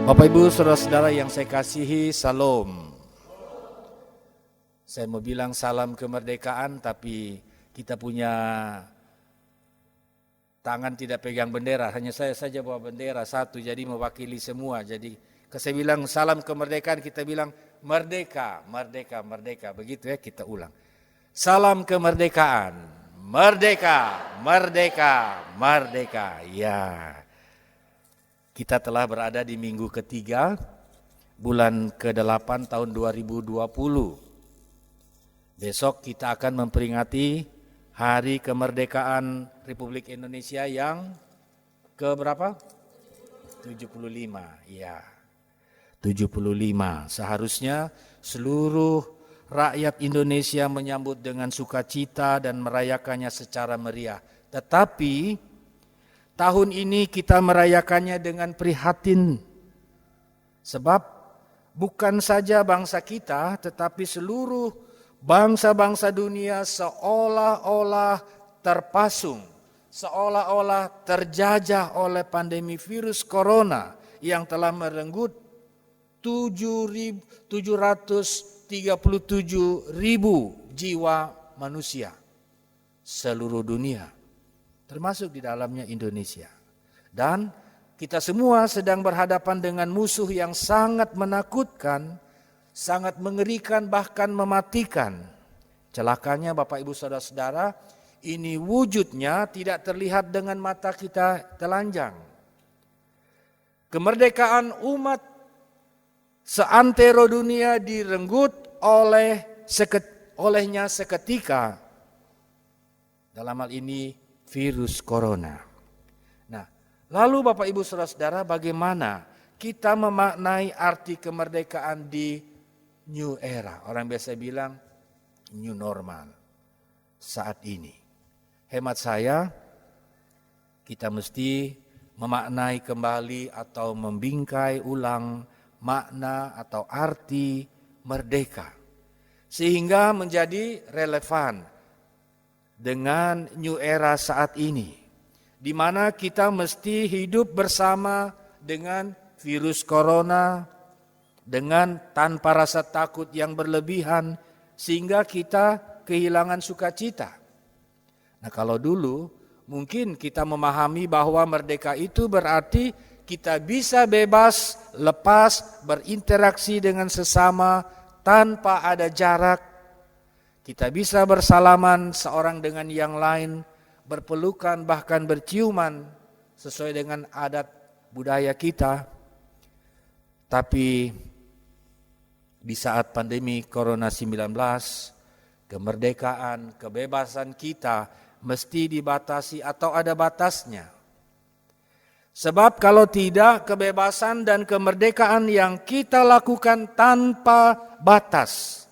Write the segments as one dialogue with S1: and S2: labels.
S1: Bapak Ibu Saudara-saudara yang saya kasihi, Salam. Saya mau bilang salam kemerdekaan, tapi kita punya tangan tidak pegang bendera, hanya saya saja bawa bendera satu, jadi mewakili semua. Jadi saya bilang salam kemerdekaan, kita bilang merdeka, merdeka, merdeka. Begitu ya, kita ulang. Salam kemerdekaan, merdeka, merdeka, merdeka. Ya. Kita telah berada di minggu ketiga, bulan ke-8 tahun 2020. Besok kita akan memperingati Hari Kemerdekaan Republik Indonesia yang ke berapa? 75, ya. 75. Seharusnya seluruh rakyat Indonesia menyambut dengan sukacita dan merayakannya secara meriah. Tetapi tahun ini kita merayakannya dengan prihatin. Sebab bukan saja bangsa kita, tetapi seluruh bangsa-bangsa dunia seolah-olah terpasung, seolah-olah terjajah oleh pandemi virus corona yang telah merenggut 737.000 jiwa manusia seluruh dunia, termasuk di dalamnya Indonesia. Dan kita semua sedang berhadapan dengan musuh yang sangat menakutkan, sangat mengerikan, bahkan mematikan. Celakanya Bapak Ibu Saudara-saudara, ini wujudnya tidak terlihat dengan mata kita telanjang. Kemerdekaan umat seantero dunia direnggut olehnya seketika. Dalam hal ini virus corona. Nah, lalu Bapak Ibu Saudara-saudara, bagaimana kita memaknai arti kemerdekaan di new era? Orang biasa bilang new normal saat ini. Hemat saya, kita mesti memaknai kembali atau membingkai ulang makna atau arti merdeka, sehingga menjadi relevan dengan new era saat ini, di mana kita mesti hidup bersama dengan virus corona, dengan tanpa rasa takut yang berlebihan, sehingga kita kehilangan sukacita. Nah, kalau dulu mungkin kita memahami bahwa merdeka itu berarti kita bisa bebas, lepas, berinteraksi dengan sesama tanpa ada jarak. Kita bisa bersalaman seorang dengan yang lain, berpelukan bahkan berciuman sesuai dengan adat budaya kita. Tapi di saat pandemi Corona 19, kemerdekaan, kebebasan kita mesti dibatasi atau ada batasnya. Sebab kalau tidak, kebebasan dan kemerdekaan yang kita lakukan tanpa batas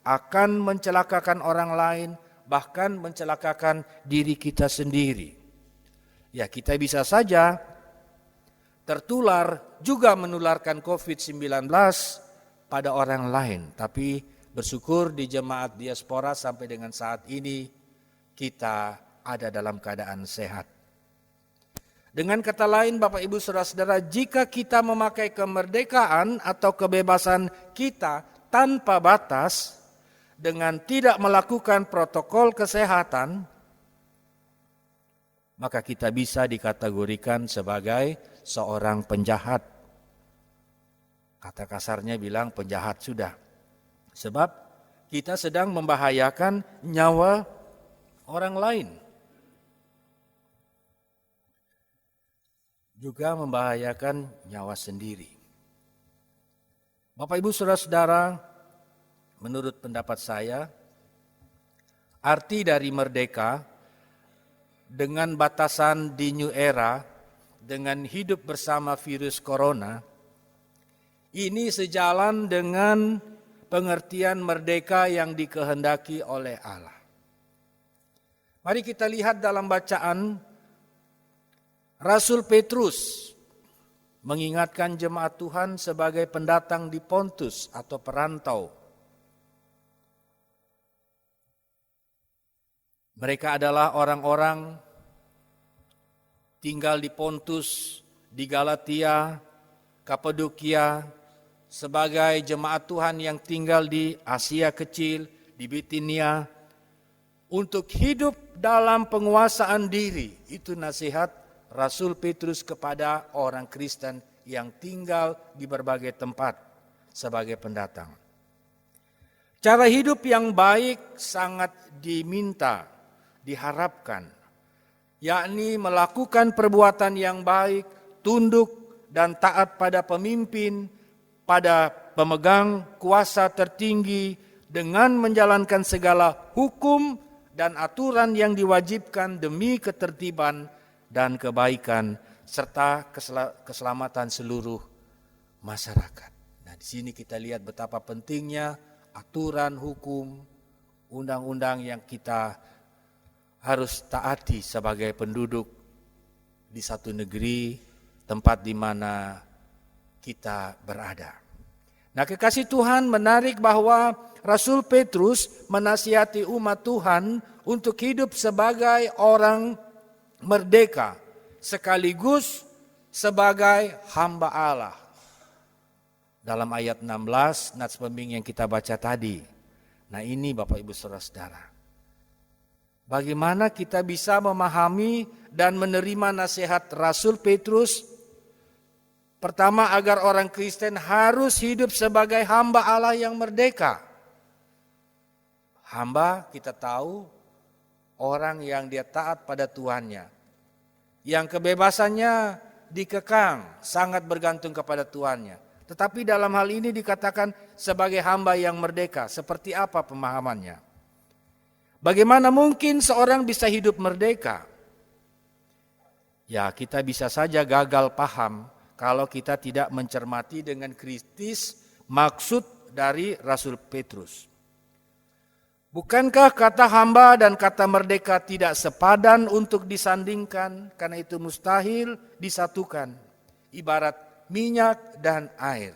S1: akan mencelakakan orang lain, bahkan mencelakakan diri kita sendiri. Ya, kita bisa saja tertular, juga menularkan COVID-19 pada orang lain. Tapi bersyukur di jemaat diaspora sampai dengan saat ini kita ada dalam keadaan sehat. Dengan kata lain Bapak Ibu Saudara-saudara, jika kita memakai kemerdekaan atau kebebasan kita tanpa batas, dengan tidak melakukan protokol kesehatan, maka kita bisa dikategorikan sebagai seorang penjahat. Kata kasarnya bilang penjahat sudah. Sebab kita sedang membahayakan nyawa orang lain. Juga membahayakan nyawa sendiri. Bapak Ibu Saudara-saudara, menurut pendapat saya, arti dari merdeka dengan batasan di new era, dengan hidup bersama virus corona, ini sejalan dengan pengertian merdeka yang dikehendaki oleh Allah. Mari kita lihat dalam bacaan Rasul Petrus mengingatkan jemaat Tuhan sebagai pendatang di Pontus atau perantau. Mereka adalah orang-orang tinggal di Pontus, di Galatia, Kapadokia, sebagai jemaat Tuhan yang tinggal di Asia Kecil, di Bitinia, untuk hidup dalam penguasaan diri. Itu nasihat Rasul Petrus kepada orang Kristen yang tinggal di berbagai tempat sebagai pendatang. Cara hidup yang baik sangat diminta, diharapkan, yakni melakukan perbuatan yang baik, tunduk dan taat pada pemimpin, pada pemegang kuasa tertinggi, dengan menjalankan segala hukum dan aturan yang diwajibkan demi ketertiban dan kebaikan serta keselamatan seluruh masyarakat. Nah, di sini kita lihat betapa pentingnya aturan, hukum, undang-undang yang kita harus taati sebagai penduduk di satu negeri, tempat di mana kita berada. Nah, kekasih Tuhan, menarik bahwa Rasul Petrus menasihati umat Tuhan untuk hidup sebagai orang merdeka, sekaligus sebagai hamba Allah. Dalam ayat 16, nats pembimbing yang kita baca tadi. Nah, ini Bapak Ibu Saudara-saudara. Bagaimana kita bisa memahami dan menerima nasihat Rasul Petrus? Pertama, agar orang Kristen harus hidup sebagai hamba Allah yang merdeka. Hamba, kita tahu, orang yang dia taat pada Tuhannya, yang kebebasannya dikekang, sangat bergantung kepada Tuhannya. Tetapi dalam hal ini dikatakan sebagai hamba yang merdeka. Seperti apa pemahamannya? Bagaimana mungkin seorang bisa hidup merdeka? Ya, kita bisa saja gagal paham kalau kita tidak mencermati dengan kritis maksud dari Rasul Petrus. Bukankah kata hamba dan kata merdeka tidak sepadan untuk disandingkan? Karena itu mustahil disatukan. Ibarat minyak dan air.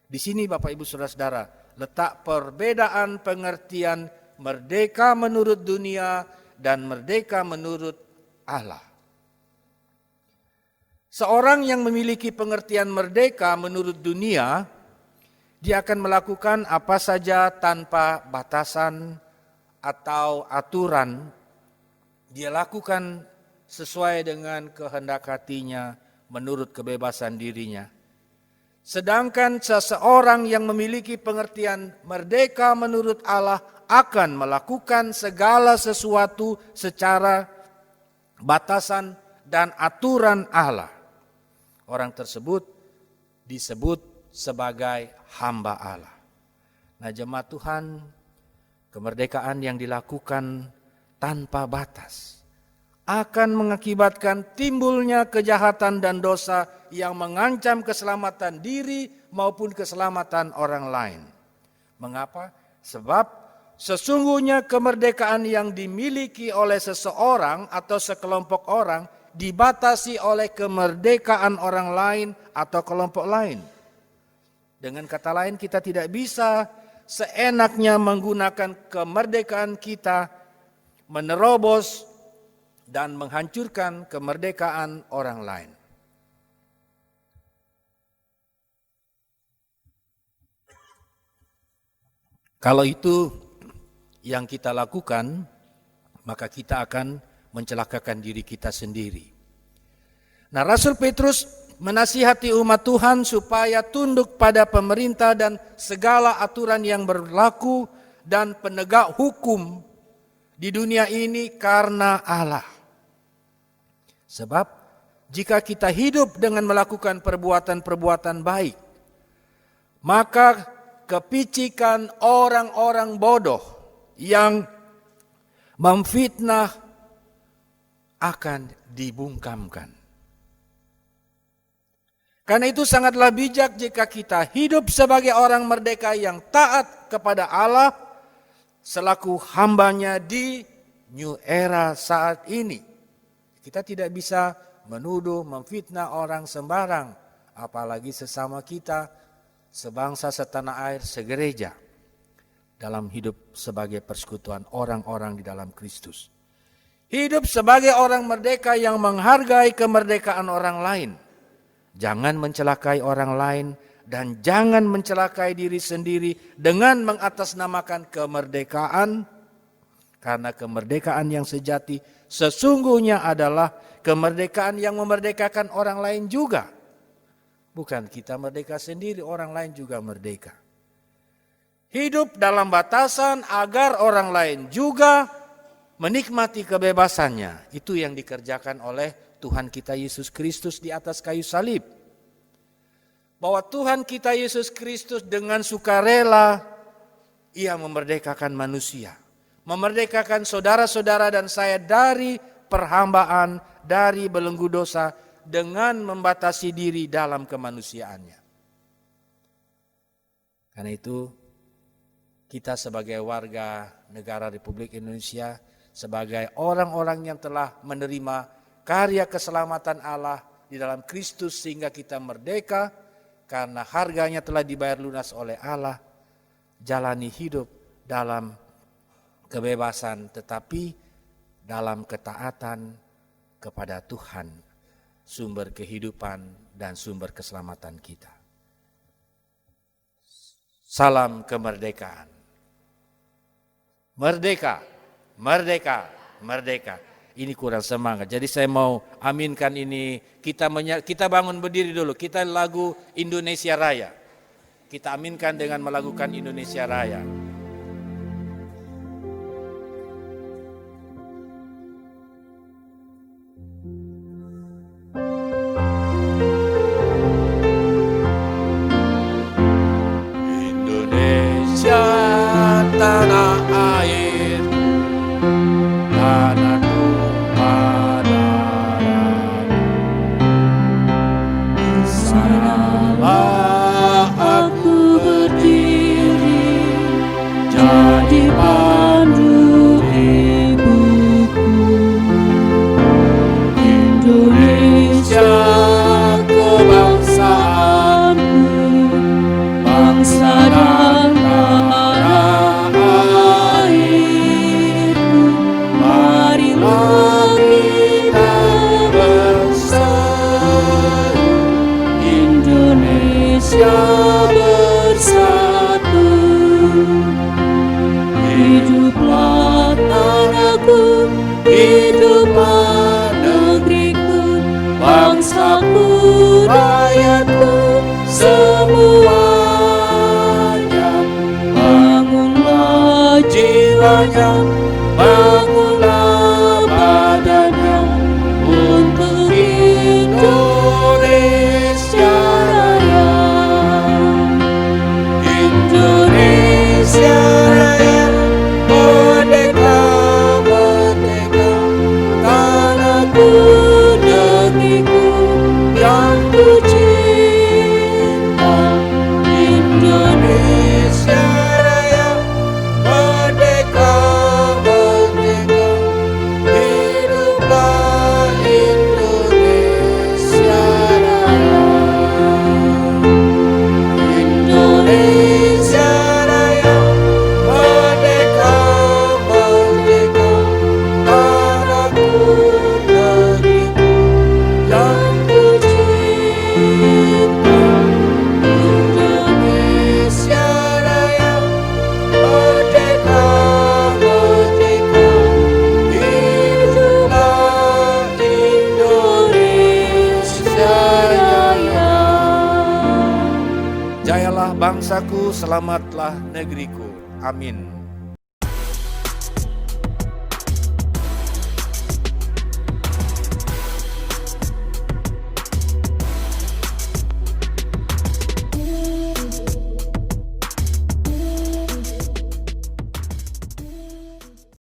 S1: Di sini Bapak Ibu Saudara-saudara, letak perbedaan pengertian merdeka menurut dunia dan merdeka menurut Allah. Seorang yang memiliki pengertian merdeka menurut dunia, dia akan melakukan apa saja tanpa batasan atau aturan. Dia lakukan sesuai dengan kehendak hatinya, menurut kebebasan dirinya. Sedangkan seseorang yang memiliki pengertian merdeka menurut Allah akan melakukan segala sesuatu secara batasan dan aturan Allah. Orang tersebut disebut sebagai hamba Allah. Nah, jemaat Tuhan, kemerdekaan yang dilakukan tanpa batas akan mengakibatkan timbulnya kejahatan dan dosa yang mengancam keselamatan diri maupun keselamatan orang lain. Mengapa? Sebab sesungguhnya kemerdekaan yang dimiliki oleh seseorang atau sekelompok orang dibatasi oleh kemerdekaan orang lain atau kelompok lain. Dengan kata lain, kita tidak bisa seenaknya menggunakan kemerdekaan kita menerobos dan menghancurkan kemerdekaan orang lain. Kalau itu yang kita lakukan, maka kita akan mencelakakan diri kita sendiri. Nah, Rasul Petrus menasihati umat Tuhan supaya tunduk pada pemerintah dan segala aturan yang berlaku dan penegak hukum di dunia ini karena Allah. Sebab jika kita hidup dengan melakukan perbuatan-perbuatan baik, maka kepicikan orang-orang bodoh yang memfitnah akan dibungkamkan. Karena itu sangatlah bijak jika kita hidup sebagai orang merdeka yang taat kepada Allah selaku hambanya di new era saat ini. Kita tidak bisa menuduh, memfitnah orang sembarang, apalagi sesama kita, sebangsa, setanah air, segereja, dalam hidup sebagai persekutuan orang-orang di dalam Kristus. Hidup sebagai orang merdeka yang menghargai kemerdekaan orang lain. Jangan mencelakai orang lain dan jangan mencelakai diri sendiri dengan mengatasnamakan kemerdekaan. Karena kemerdekaan yang sejati sesungguhnya adalah kemerdekaan yang memerdekakan orang lain juga. Bukan kita merdeka sendiri, orang lain juga merdeka. Hidup dalam batasan agar orang lain juga menikmati kebebasannya. Itu yang dikerjakan oleh Tuhan kita Yesus Kristus di atas kayu salib. Bahwa Tuhan kita Yesus Kristus dengan sukarela, Ia memerdekakan manusia. Memerdekakan saudara-saudara dan saya dari perhambaan, dari belenggu dosa, dengan membatasi diri dalam kemanusiaannya. Karena itu, kita sebagai warga negara Republik Indonesia, sebagai orang-orang yang telah menerima karya keselamatan Allah di dalam Kristus sehingga kita merdeka, karena harganya telah dibayar lunas oleh Allah, jalani hidup dalam kebebasan tetapi dalam ketaatan kepada Tuhan, sumber kehidupan dan sumber keselamatan kita. Salam kemerdekaan. Merdeka, merdeka, merdeka. Ini kurang semangat. Jadi saya mau aminkan ini. Kita bangun berdiri dulu. Kita lagu Indonesia Raya. Kita aminkan dengan melakukan Indonesia Raya. Indonesia tanah air, tanah tumpah darah. Sanalah aku berdiri, jadi pandu ibuku. Indonesia kebangsaanku, bangsa dan tanah airku. Marilah kita bersatu, Indonesia bersatu. Hiduplah tanahku, hiduplah negeriku, bangsaku, rakyatku, semuanya. Bangunlah jiwanya, bangunlah badannya untuk Indonesia Raya. Indonesia Raya, merdeka, merdeka, tanahku, negeriku yang ku cinta. Indonesia Raya, merdeka, merdeka, hiduplah Indonesia Raya. Indonesia Raya, merdeka, merdeka, tanahku, negeriku yang ku cinta. Indonesia Raya, merdeka, merdeka, hiduplah Indonesia Raya. Jayalah bangsaku, selamatlah negeriku. Amin.